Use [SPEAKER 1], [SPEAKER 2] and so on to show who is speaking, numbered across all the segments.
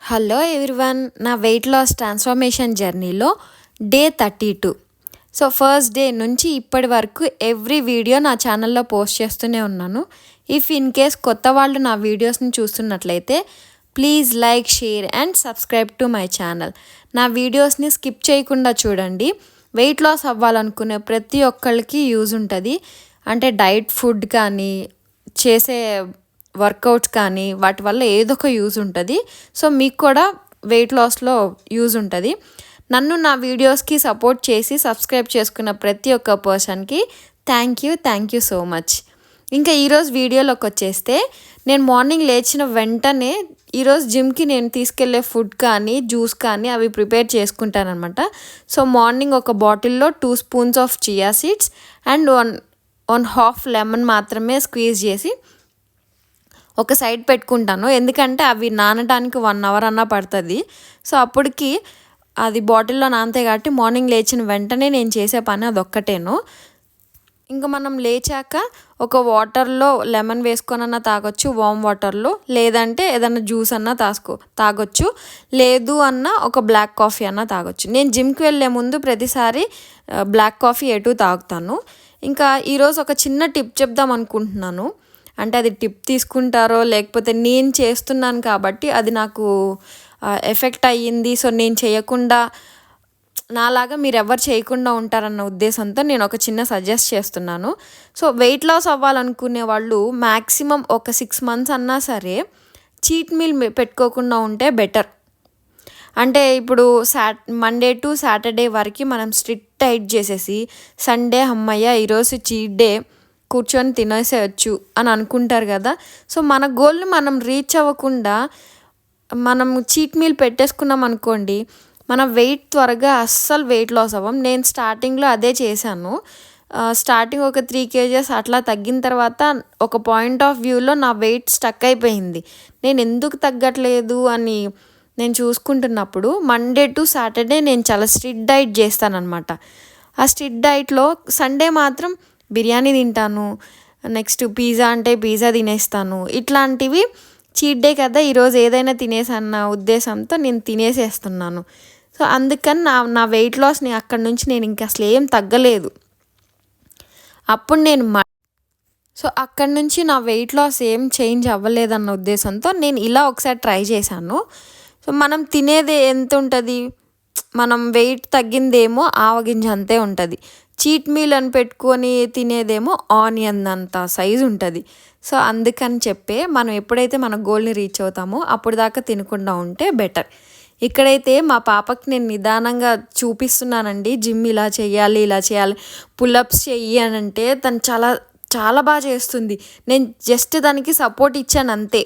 [SPEAKER 1] Hello everyone, నా weight loss transformation జర్నీలో day 32. So first day నుంచి ఇప్పటి వరకు ఎవ్రీ వీడియో నా ఛానల్లో పోస్ట్ చేస్తూనే ఉన్నాను. ఇఫ్ ఇన్ కేస్ కొత్త వాళ్ళు నా వీడియోస్ని చూస్తున్నట్లయితే please like, share and subscribe to my channel. నా వీడియోస్ని స్కిప్ చేయకుండా చూడండి. వెయిట్ లాస్ అవ్వాలనుకునే ప్రతి ఒక్కళ్ళకి యూజ్ ఉంటుంది. అంటే డైట్ ఫుడ్ కానీ చేసే వర్కౌట్స్ కానీ వాటి వల్ల ఏదో ఒక యూజ్ ఉంటుంది. సో మీకు కూడా వెయిట్ లాస్లో యూజ్ ఉంటుంది. నన్ను నా వీడియోస్కి సపోర్ట్ చేసి సబ్స్క్రైబ్ చేసుకున్న ప్రతి ఒక్క పర్సన్కి థ్యాంక్ యూ సో మచ్. ఇంకా ఈరోజు వీడియోలోకి వచ్చేస్తే, నేను మార్నింగ్ లేచిన వెంటనే ఈరోజు జిమ్కి నేను తీసుకెళ్లే ఫుడ్ కానీ జ్యూస్ కానీ అవి ప్రిపేర్ చేసుకుంటానమాట. సో మార్నింగ్ ఒక బాటిల్లో 2 spoons of chia seeds and one half lemon మాత్రమే స్క్వీజ్ చేసి ఒక సైడ్ పెట్టుకుంటాను. ఎందుకంటే అవి నానడానికి 1 అవర్ అన్నా పడుతుంది. సో అప్పటికి అది బాటిల్లో నానతాయి కాబట్టి మార్నింగ్ లేచిన వెంటనే నేను చేసే పని అదొక్కటేను. ఇంకా మనం లేచాక ఒక వాటర్లో లెమన్ వేసుకొనన్నా తాగొచ్చు, వామ్ వాటర్లో, లేదంటే ఏదైనా జ్యూస్ అన్నా తాగొచ్చు, లేదు అన్న ఒక బ్లాక్ కాఫీ అన్నా తాగొచ్చు. నేను జిమ్కి వెళ్ళే ముందు ప్రతిసారి బ్లాక్ కాఫీ తాగుతాను. ఇంకా ఈరోజు ఒక చిన్న టిప్ చెప్దాం అనుకుంటున్నాను. అంటే అది టిప్ తీసుకుంటారో లేకపోతే నేను చేస్తున్నాను కాబట్టి అది నాకు ఎఫెక్ట్ అయ్యింది, సో నేను చేయకుండా నాలాగా మీరు ఎవరు చేయకుండా ఉంటారన్న ఉద్దేశంతో నేను ఒక చిన్న సజెస్ట్ చేస్తున్నాను. సో వెయిట్ లాస్ అవ్వాలనుకునే వాళ్ళు మ్యాక్సిమం ఒక 6 months అన్నా సరే చీట్ మీల్ పెట్టుకోకుండా ఉంటే బెటర్. అంటే ఇప్పుడు మండే టు సాటర్డే వరకు మనం స్ట్రిక్ట్ డైట్ చేసేసి సండే అమ్మయ్య ఈరోజు చీట్ డే కూర్చొని తినేసేయచ్చు అని అనుకుంటారు కదా. సో మన గోల్ని మనం రీచ్ అవ్వకుండా మనం చీట్ మీల్ పెట్టేసుకున్నాం అనుకోండి, మన వెయిట్ త్వరగా అస్సలు వెయిట్ లాస్ అవ్వం. నేను స్టార్టింగ్లో అదే చేశాను. స్టార్టింగ్ ఒక 3 kgs అట్లా తగ్గిన తర్వాత ఒక పాయింట్ ఆఫ్ వ్యూలో నా వెయిట్ స్టక్ అయిపోయింది. నేను ఎందుకు తగ్గట్లేదు అని నేను చూసుకుంటున్నప్పుడు మండే టు సాటర్డే నేను చాలా స్ట్రిక్ట్ డైట్ చేస్తానన్నమాట. ఆ స్ట్రిక్ట్ డైట్లో సండే మాత్రం బిర్యానీ తింటాను, నెక్స్ట్ పిజ్జా అంటే పిజ్జా తినేస్తాను. ఇట్లాంటివి చీట్ డే కదా ఈరోజు ఏదైనా తినేసన్న ఉద్దేశంతో నేను తినేసేస్తున్నాను. సో అందుకని నా వెయిట్ లాస్ని అక్కడి నుంచి నేను ఇంకా అసలు ఏం తగ్గలేదు. అప్పుడు నేను సో అక్కడి నుంచి నా వెయిట్ లాస్ ఏం చేంజ్ అవ్వలేదన్న ఉద్దేశంతో నేను ఇలా ఒకసారి ట్రై చేశాను. సో మనం తినేది ఎంత ఉంటుంది, మనం వెయిట్ తగ్గిందేమో ఆవగింజ అంతే ఉంటుంది. చీట్ మీల్ అని పెట్టుకొని తినేదేమో ఆనియన్ అంత సైజు ఉంటుంది. సో అందుకని చెప్పే మనం ఎప్పుడైతే మన గోల్ని రీచ్ అవుతామో అప్పుడు దాకా తినకుండా ఉంటే బెటర్. ఇక్కడైతే మా పాపకి నేను నిదానంగా చూపిస్తున్నానండి, జిమ్ ఇలా చేయాలి పుల్అప్స్ చెయ్యి అని అంటే తను చాలా చాలా బాగా చేస్తుంది. నేను జస్ట్ దానికి సపోర్ట్ ఇచ్చాను అంతే.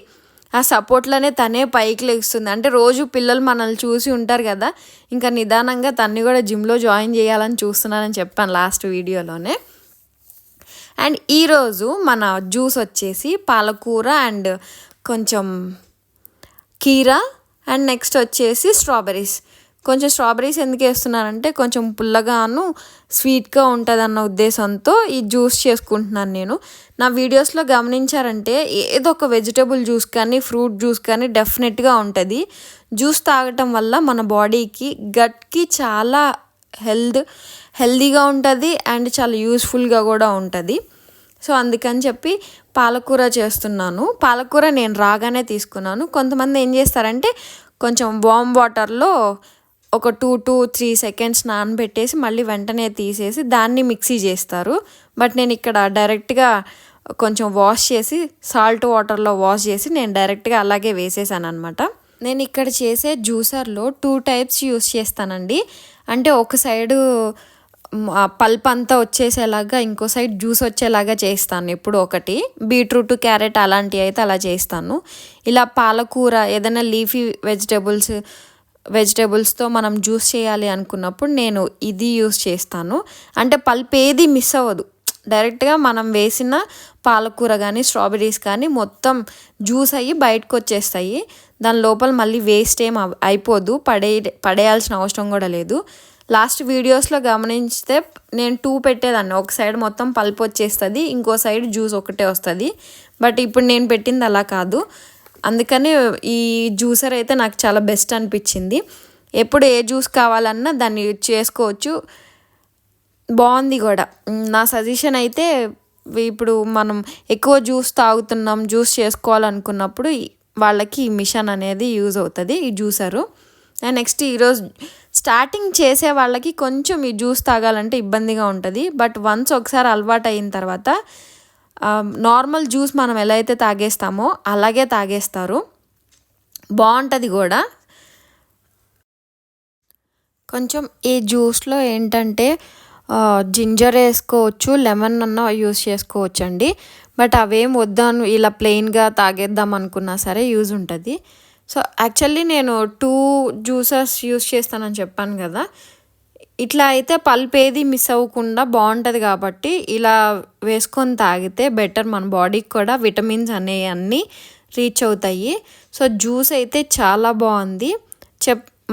[SPEAKER 1] ఆ సపోర్ట్లోనే తనే పైకి లేస్తుంది. అంటే రోజు పిల్లలు మనల్ని చూసి ఉంటారు కదా, ఇంకా నిదానంగా తన్ని కూడా జిమ్లో జాయిన్ చేయాలని చూస్తున్నానని చెప్పాను లాస్ట్ వీడియోలోనే. అండ్ ఈరోజు మన జ్యూస్ వచ్చేసి పాలకూర అండ్ కొంచెం కీరా అండ్ నెక్స్ట్ వచ్చేసి స్ట్రాబెర్రీస్. కొంచెం స్ట్రాబెర్రీస్ ఎందుకు వేస్తున్నానంటే కొంచెం పుల్లగాను స్వీట్గా ఉంటుందన్న ఉద్దేశంతో ఈ జ్యూస్ చేసుకుంటున్నాను నేను. నా వీడియోస్లో గమనించారంటే ఏదో ఒక వెజిటబుల్ జ్యూస్ కానీ ఫ్రూట్ జ్యూస్ కానీ డెఫినెట్గా ఉంటుంది. జ్యూస్ తాగటం వల్ల మన బాడీకి గట్కి చాలా హెల్దీగా ఉంటుంది అండ్ చాలా యూస్ఫుల్గా కూడా ఉంటుంది. సో అందుకని చెప్పి పాలకూర చేస్తున్నాను. పాలకూర నేను రాగానే తీసుకున్నాను. కొంతమంది ఏం చేస్తారంటే కొంచెం వామ్ వాటర్లో ఒక 2 to 3 seconds నానబెట్టేసి మళ్ళీ వెంటనే తీసేసి దాన్ని మిక్సీ చేస్తారు. బట్ నేను ఇక్కడ డైరెక్ట్గా కొంచెం వాష్ చేసి సాల్ట్ వాటర్లో వాష్ చేసి నేను డైరెక్ట్గా అలాగే వేసేసాను అనమాట. నేను ఇక్కడ చేసే జ్యూసర్లో 2 types యూస్ చేస్తానండి. అంటే ఒక సైడు పల్ప్ అంతా వచ్చేసేలాగా, ఇంకో సైడ్ జ్యూస్ వచ్చేలాగా చేస్తాను. ఎప్పుడు ఒకటి బీట్రూట్, క్యారెట్ అలాంటివి అయితే అలా చేస్తాను. ఇలా పాలకూర ఏదైనా లీఫీ వెజిటేబుల్స్తో మనం జ్యూస్ చేయాలి అనుకున్నప్పుడు నేను ఇది యూస్ చేస్తాను. అంటే పల్ప్ ఏది మిస్ అవ్వదు. డైరెక్ట్గా మనం వేసిన పాలకూర కానీ స్ట్రాబెర్రీస్ కానీ మొత్తం జ్యూస్ అయ్యి బయటకు వచ్చేస్తాయి. దాని లోపల మళ్ళీ వేస్ట్ ఏం అయిపోదు, పడేయాల్సిన అవసరం కూడా లేదు. లాస్ట్ వీడియోస్లో గమనించితే నేను 2 పెట్టేదాన్ని. ఒక సైడ్ మొత్తం పల్ప్ వచ్చేస్తుంది, ఇంకో సైడ్ జ్యూస్ ఒకటే వస్తుంది. బట్ ఇప్పుడు నేను పెట్టింది అలా కాదు. అందుకని ఈ జ్యూసర్ అయితే నాకు చాలా బెస్ట్ అనిపించింది. ఎప్పుడు ఏ జ్యూస్ కావాలన్నా దాన్ని యూజ్ చేసుకోవచ్చు, బాగుంది కూడా. నా సజెషన్ అయితే ఇప్పుడు మనం ఎక్కువ జ్యూస్ తాగుతున్నాం, జ్యూస్ చేసుకోవాలనుకున్నప్పుడు వాళ్ళకి ఈ మిషన్ అనేది యూజ్ అవుతుంది, ఈ జ్యూసరు. అండ్ నెక్స్ట్ ఈరోజు స్టార్టింగ్ చేసే వాళ్ళకి కొంచెం ఈ జ్యూస్ తాగాలంటే ఇబ్బందిగా ఉంటుంది. బట్ వన్స్ ఒకసారి అలవాటు అయిన తర్వాత నార్మల్ జ్యూస్ మనం ఎలా అయితే తాగేస్తామో అలాగే తాగేస్తారు, బాగుంటుంది కూడా. కొంచెం ఈ జ్యూస్లో ఏంటంటే జింజర్ వేసుకోవచ్చు, లెమన్ అన్న యూస్ చేసుకోవచ్చు అండి. బట్ అవేం వద్దాను, ఇలా ప్లెయిన్గా తాగేద్దాం అనుకున్నా సరే యూజ్ ఉంటుంది. సో యాక్చువల్లీ నేను 2 జ్యూసర్స్ యూస్ చేస్తానని చెప్పాను కదా. ఇట్లా అయితే పల్ప్ ఏది మిస్ అవ్వకుండా బాగుంటుంది కాబట్టి ఇలా వేసుకొని తాగితే బెటర్, మన బాడీకి కూడా విటమిన్స్ అనేవి అన్నీ రీచ్ అవుతాయి. సో జ్యూస్ అయితే చాలా బాగుంది.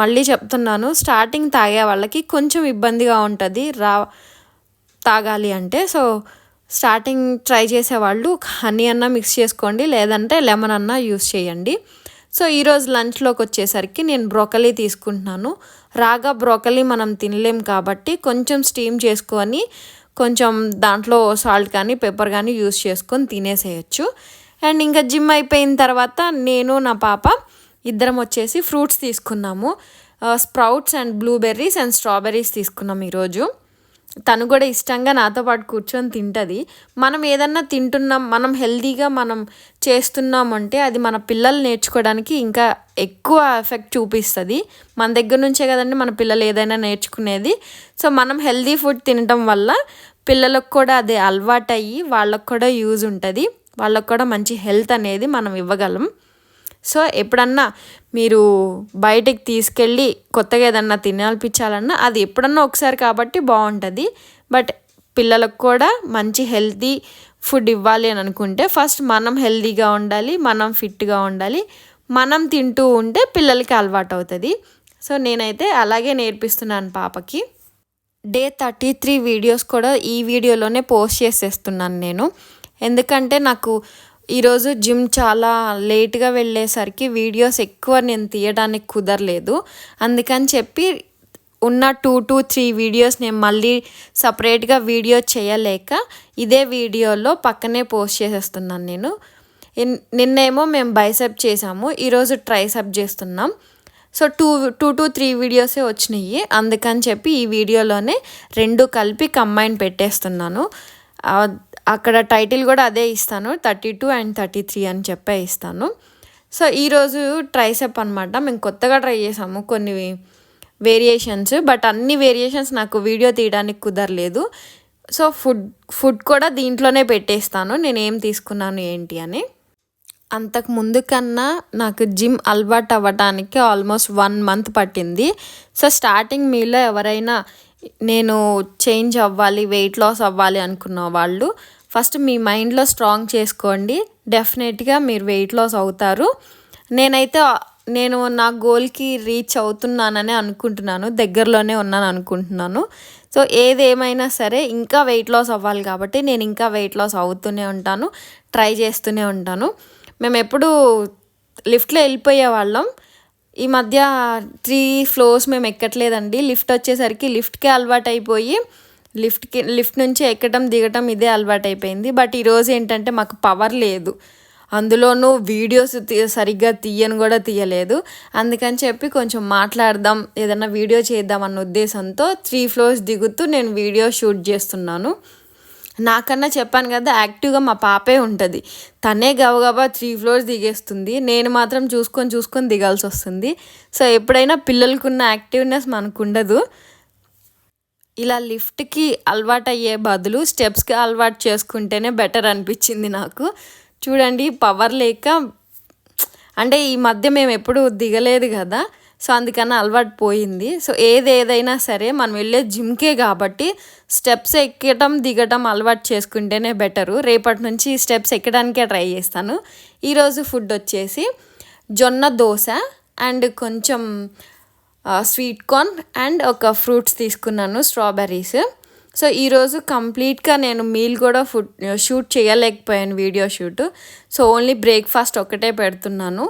[SPEAKER 1] మళ్ళీ చెప్తున్నాను, స్టార్టింగ్ తాగే వాళ్ళకి కొంచెం ఇబ్బందిగా ఉంటుంది తాగాలి అంటే. సో స్టార్టింగ్ ట్రై చేసేవాళ్ళు హనీ అన్న మిక్స్ చేసుకోండి, లేదంటే లెమన్ అన్న యూస్ చేయండి. సో ఈరోజు లంచ్లోకి వచ్చేసరికి నేను బ్రోకలీ తీసుకుంటున్నాను. రాగా బ్రోకలీ మనం తినలేం కాబట్టి కొంచెం స్టీమ్ చేసుకొని కొంచెం దాంట్లో సాల్ట్ కానీ పెప్పర్ కానీ యూస్ చేసుకొని తినేసేయచ్చు. అండ్ ఇంకా జిమ్ అయిపోయిన తర్వాత నేను నా పాప ఇద్దరం వచ్చేసి ఫ్రూట్స్ తీసుకున్నాము. Sprouts and blueberries and strawberries తీసుకున్నాం ఈరోజు. తను కూడా ఇష్టంగా నాతో పాటు కూర్చొని తింటుంది. మనం ఏదన్నా తింటున్నాం, మనం హెల్తీగా మనం చేస్తున్నామంటే అది మన పిల్లలు నేర్చుకోవడానికి ఇంకా ఎక్కువ ఎఫెక్ట్ చూపిస్తుంది. మన దగ్గర నుంచే కదండి మన పిల్లలు ఏదైనా నేర్చుకునేది. సో మనం హెల్తీ ఫుడ్ తినటం వల్ల పిల్లలకు కూడా అదే అలవాటు అయ్యి వాళ్ళకు కూడా యూజ్ ఉంటుంది, వాళ్ళకు కూడా మంచి హెల్త్ అనేది మనం ఇవ్వగలం. సో ఎప్పుడన్నా మీరు బయటికి తీసుకెళ్ళి కొత్తగా ఏదన్నా తినాలనిపించాలన్నా అది ఎప్పుడన్నా ఒకసారి కాబట్టి బాగుంటుంది. బట్ పిల్లలకు కూడా మంచి హెల్తీ ఫుడ్ ఇవ్వాలి అని అనుకుంటే ఫస్ట్ మనం హెల్తీగా ఉండాలి, మనం ఫిట్గా ఉండాలి. మనం తింటూ ఉంటే పిల్లలకి అలవాటు అవుతుంది. సో నేనైతే అలాగే నేర్పిస్తున్నాను పాపకి. డే 33 వీడియోస్ కూడా ఈ వీడియోలోనే పోస్ట్ చేసేస్తున్నాను నేను. ఎందుకంటే నాకు ఈరోజు జిమ్ చాలా లేట్గా వెళ్ళేసరికి వీడియోస్ ఎక్కువ నేను తీయడానికి కుదరలేదు. అందుకని చెప్పి ఉన్న 2 to 3 వీడియోస్ నేను మళ్ళీ సపరేట్గా వీడియో చేయలేక ఇదే వీడియోలో పక్కనే పోస్ట్ చేసేస్తున్నాను నేను. నిన్నేమో మేము బైసెప్ చేసాము, ఈరోజు ట్రైసెప్ చేస్తున్నాం. సో 2 to 3 వీడియోసే వచ్చినాయి. అందుకని చెప్పి ఈ వీడియోలోనే 2 కలిపి కంబైన్ పెట్టేస్తున్నాను. అక్కడ టైటిల్ కూడా అదే ఇస్తాను, 32 and 33 అని చెప్పే ఇస్తాను. సో ఈరోజు ట్రైసెప్ అనమాట. మేము కొత్తగా ట్రై చేసాము కొన్ని వేరియేషన్స్, బట్ అన్ని వేరియేషన్స్ నాకు వీడియో తీయడానికి కుదరలేదు. సో ఫుడ్ కూడా దీంట్లోనే పెట్టేస్తాను నేను ఏం తీసుకున్నాను ఏంటి అని. అంతకు ముందు కన్నా నాకు జిమ్ అలవాటు అవ్వడానికి ఆల్మోస్ట్ 1 month పట్టింది. సో స్టార్టింగ్ మీలో ఎవరైనా నేను చేంజ్ అవ్వాలి, వెయిట్ లాస్ అవ్వాలి అనుకున్న వాళ్ళు ఫస్ట్ మీ మైండ్లో స్ట్రాంగ్ చేసుకోండి, డెఫినెట్గా మీరు వెయిట్ లాస్ అవుతారు. నేను నా గోల్కి రీచ్ అవుతున్నానని అనుకుంటున్నాను, దగ్గరలోనే ఉన్నాను అనుకుంటున్నాను. సో ఏదేమైనా సరే ఇంకా వెయిట్ లాస్ అవ్వాలి కాబట్టి నేను ఇంకా వెయిట్ లాస్ అవుతూనే ఉంటాను, ట్రై చేస్తూనే ఉంటాను. మేము ఎప్పుడు లిఫ్ట్లో వెళ్ళిపోయే వాళ్ళం, ఈ మధ్య 3 floors మేము ఎక్కట్లేదండి. లిఫ్ట్ వచ్చేసరికి లిఫ్ట్కే అలవాటు అయిపోయి లిఫ్ట్ నుంచి ఎక్కడం దిగటం ఇదే అలవాటు అయిపోయింది. బట్ ఈరోజు ఏంటంటే మాకు పవర్ లేదు, అందులోనూ వీడియోస్ సరిగ్గా తీయలేదు. అందుకని చెప్పి కొంచెం మాట్లాడదాం, ఏదైనా వీడియో చేద్దాం అన్న ఉద్దేశంతో 3 floors దిగుతూ నేను వీడియో షూట్ చేస్తున్నాను. నాకన్నా చెప్పాను కదా యాక్టివ్గా మా పాపే ఉంటుంది, తనే గబగబా 3 floors దిగేస్తుంది, నేను మాత్రం చూసుకొని దిగాల్సి వస్తుంది. సో ఎప్పుడైనా పిల్లలకున్న యాక్టివ్నెస్ మనకు ఉండదు. ఇలా లిఫ్ట్కి అలవాటు అయ్యే బదులు స్టెప్స్కి అలవాటు చేసుకుంటేనే బెటర్ అనిపించింది నాకు. చూడండి పవర్ లేక, అంటే ఈ మధ్య మేము ఎప్పుడు దిగలేదు కదా, సో అందుకని అలవాటు పోయింది. సో ఏదైనా సరే మనం వెళ్ళే జిమ్కే కాబట్టి స్టెప్స్ ఎక్కడం దిగటం అలవాటు చేసుకుంటేనే బెటరు. రేపటి నుంచి స్టెప్స్ ఎక్కడానికే ట్రై చేస్తాను. ఈరోజు ఫుడ్ వచ్చేసి జొన్న దోశ అండ్ కొంచెం స్వీట్ కార్న్ అండ్ ఒక ఫ్రూట్స్ తీసుకున్నాను, స్ట్రాబెర్రీస్. సో ఈరోజు కంప్లీట్గా నేను మీల్ కూడా షూట్ చేయలేకపోయాను, video shoot. So only breakfast ఒక్కటే పెడుతున్నాను.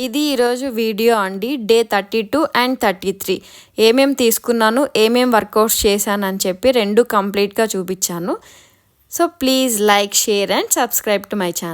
[SPEAKER 1] ఇది ఈరోజు వీడియో అండి, డే 32 అండ్ 33 ఏమేమి తీసుకున్నాను, ఏమేమి వర్కౌట్స్ చేశానని చెప్పి 2 కంప్లీట్గా చూపించాను. So please like, share and subscribe to my channel.